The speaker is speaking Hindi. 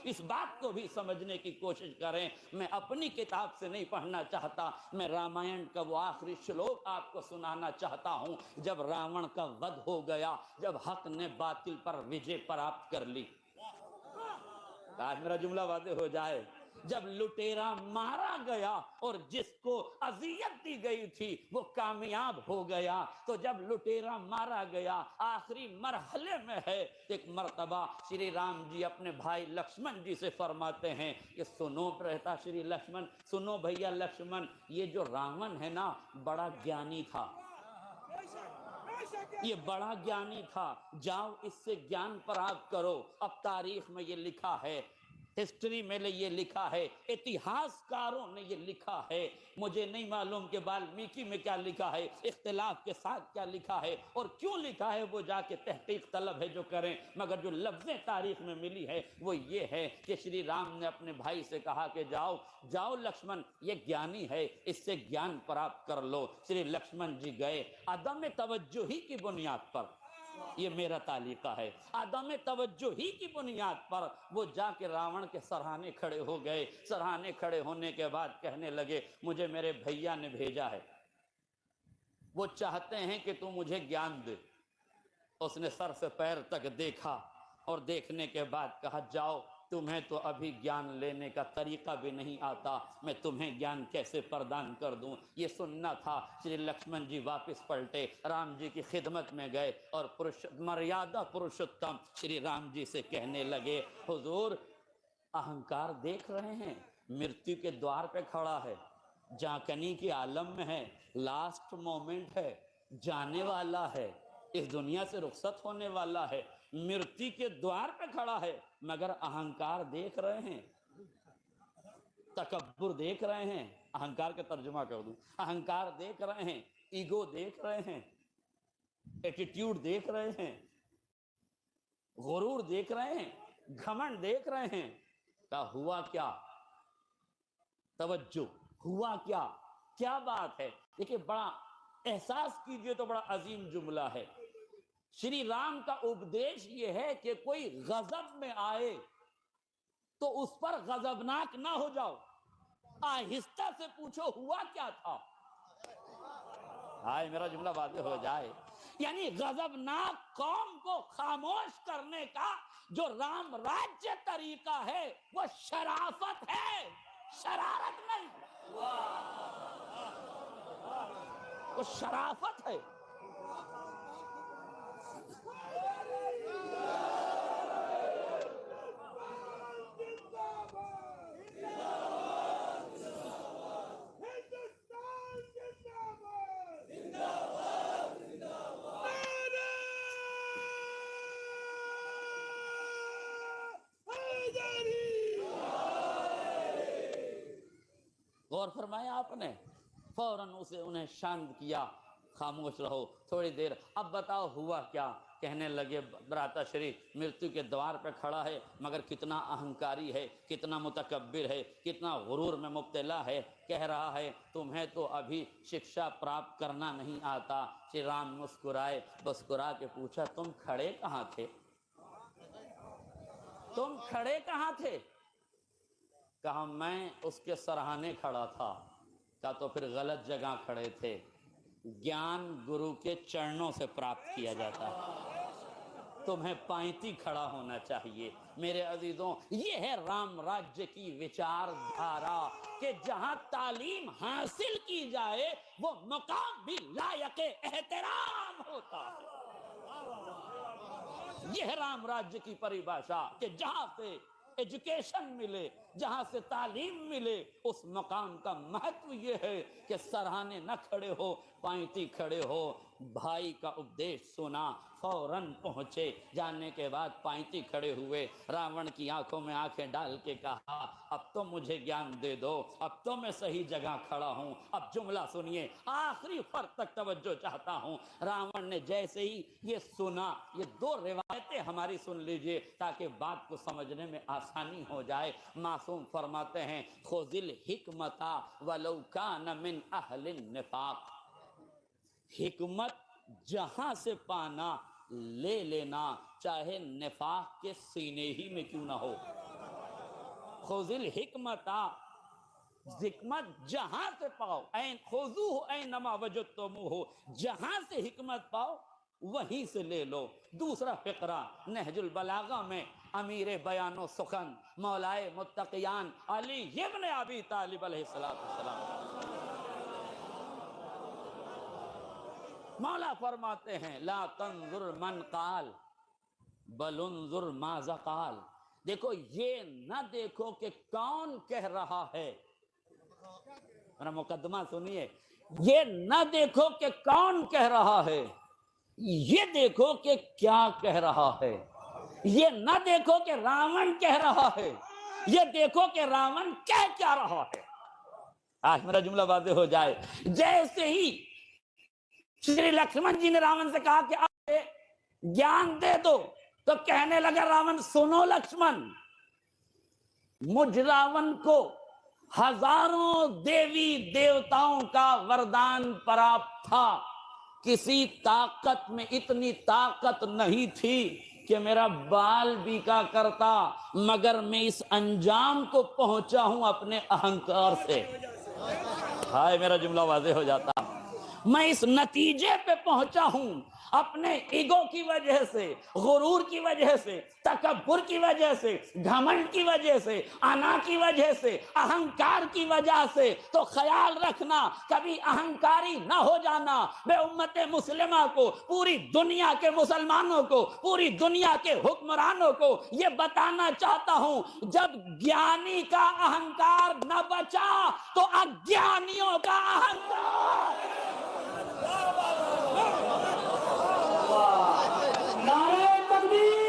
इस बात को भी समझने की कोशिश करें। मैं अपनी किताब से नहीं पढ़ना चाहता, मैं रामायण का वो आखिरी श्लोक आपको सुनाना चाहता हूं, जब रावण का वध हो गया, जब हक ने बातिल पर विजय प्राप्त कर ली। आज मेरा जुमला वादे हो जाए। जब लुटेरा मारा गया और जिसको अजियत दी गई थी वो कामयाब हो गया, तो जब लुटेरा मारा गया आखिरी मरहले में है, एक मर्तबा श्री राम जी अपने भाई लक्ष्मण जी से फरमाते हैं कि सुनो रहता श्री लक्ष्मण, सुनो भैया लक्ष्मण, ये जो रावण है ना बड़ा ज्ञानी था, ये बड़ा ज्ञानी था, जाओ इससे ज्ञान प्राप्त करो। अब तारीख में ये लिखा है, हिस्ट्री में ये लिखा है, इतिहासकारों ने ये लिखा है, मुझे नहीं मालूम कि वाल्मीकि में क्या लिखा है, इख्तिलाफ के साथ क्या लिखा है और क्यों लिखा है, वो जाके तहकीक तलब है जो करें, मगर जो लफ्ज़ें तारीख में मिली है वो ये है कि श्री राम ने अपने भाई से कहा कि जाओ जाओ लक्ष्मण, ये ज्ञानी है, इससे ज्ञान प्राप्त कर लो। श्री लक्ष्मण जी गए, अदम तवज्जुही की बुनियाद पर, ये मेरा तालिका है, आदम तवज्जो ही की बुनियाद पर वो जाके रावण के सराहने खड़े हो गए। सराहने खड़े होने के बाद कहने लगे मुझे मेरे भैया ने भेजा है, वो चाहते हैं कि तू मुझे ज्ञान दे। उसने सर से पैर तक देखा और देखने के बाद कहा जाओ, तुम्हें तो अभी ज्ञान लेने का तरीका भी नहीं आता, मैं तुम्हें ज्ञान कैसे प्रदान कर दूं। ये सुनना था। श्री लक्ष्मण जी वापस पलटे, राम जी की खिदमत में गए और मर्यादा पुरुषोत्तम श्री राम जी से कहने लगे हुजूर, अहंकार देख रहे हैं, मृत्यु के द्वार पे खड़ा है, जाकनी के आलम में है, लास्ट मोमेंट है, जाने वाला है, इस दुनिया से रुखसत होने वाला है, मृत्यु के द्वार पे खड़ा है, मगर अहंकार देख रहे हैं, तकब्बुर देख रहे हैं। अहंकार का तर्जुमा कर दूं, अहंकार देख रहे हैं, ईगो देख रहे हैं, एटीट्यूड देख रहे हैं, गुरूर देख रहे हैं, घमंड देख रहे हैं। क्या हुआ, क्या तवज्जो हुआ, क्या क्या बात है। देखिए, बड़ा एहसास कीजिए तो बड़ा अजीम जुमला है। श्री राम का उपदेश यह है कि कोई गजब में आए तो उस पर गजबनाक ना हो जाओ, आहिस्ता से पूछो हुआ क्या था। हाय, मेरा जुमला वादे हो जाए। यानी गजबनाक कौम को खामोश करने का जो राम राज्य तरीका है वो शराफत है, शरारत नहीं, वो शराफत है। गौर फरमाया आपने, फौरन उसे उन्हें शांत किया, खामोश रहो थोड़ी देर, अब बताओ हुआ क्या। कहने लगे भ्राताश्री, मृत्यु के द्वार पर खड़ा है, मगर कितना अहंकारी है, कितना मुतकब्बिर है, कितना गुरूर में मुब्तला है। कह रहा है तुम्हें तो अभी शिक्षा प्राप्त करना नहीं आता। श्री राम मुस्कुराए, मुस्कुरा के पूछा तुम खड़े कहाँ थे, तुम खड़े कहाँ थे। कहा मैं उसके सराहने खड़ा था। कहा तो फिर गलत जगह खड़े थे। ज्ञान गुरु के चरणों से प्राप्त किया जाता है, तुम्हें पांति खड़ा होना चाहिए। मेरे अजीजों, ये है राम राज्य की विचारधारा कि जहां तालीम हासिल की जाए वो मकाम भी लायक एहतराम होता है। यह है राम राज्य की परिभाषा कि जहां से एजुकेशन मिले, जहां से तालीम मिले, उस मकाम का महत्व यह है कि सराहने न खड़े हो, पांति खड़े हो। भाई का उपदेश सुना, फौरन पहुंचे, जाने के बाद पांति खड़े हुए, रावण की आंखों में आंखें डाल के कहा अब तो मुझे ज्ञान दे दो, अब तो मैं सही जगह खड़ा हूं। अब जुमला सुनिए, आखिरी फर्क तक तवज्जो चाहता हूं। रावण ने जैसे ही ये सुना, ये दो रिवायतें हमारी सुन लीजिए ताकि बात को समझने में आसानी हो जाए। मासूम फरमाते हैं खुजिल हिकमता वलौ कान मिन अहलिन निफाक, हिकमत जहां से पाना ले लेना, चाहे निफाक के सीने ही में क्यों ना हो। खुजिल हिकमता, हिकमत जहां से पाओ, ऐन खुजू हो ऐन नमा वजदतुमू हो, जहां से हिकमत पाओ वहीं से ले लो। दूसरा फिक्रा नहजुल बलागा में अमीर बयानो सुखन मौलाए मुत्तकियान अली इब्न अबी तालिब अलैहिस्सलाम, मौला फरमाते हैं ला तंजुर मन काल बल उन्जुर माज़ा काल। देखो ये न देखो कि कौन कह रहा है, मेरा मुकदमा सुनिए, ये न देखो कि कौन कह रहा है, ये देखो कि क्या कह रहा है। ये न देखो कि रावण कह रहा है, ये देखो कि रावण कह क्या रहा है। आज मेरा जुमला वाज़ेह हो जाए। जैसे ही श्री लक्ष्मण जी ने रावण से कहा कि आप ज्ञान दे दो, तो कहने लगा रावण सुनो लक्ष्मण, मुझ रावण को हजारों देवी देवताओं का वरदान प्राप्त था, किसी ताकत में इतनी ताकत नहीं थी कि मेरा बाल बीका करता, मगर मैं इस अंजाम को पहुंचा हूं अपने अहंकार से। हाय मेरा जुमला वाज़ेह हो जाता। मैं इस नतीजे पे पहुंचा हूं अपने ईगो की वजह से, गुरूर की वजह से, तकब्बुर की वजह से, घमंड की वजह से, अना की वजह से, अहंकार की वजह से। तो ख्याल रखना कभी अहंकारी ना हो जाना। मैं उम्मत मुस्लिमा को, पूरी दुनिया के मुसलमानों को, पूरी दुनिया के हुक्मरानों को ये बताना चाहता हूं, जब ज्ञानी का अहंकार न बचा तो अज्ञानियों का अहंकार। नारे तकबीर।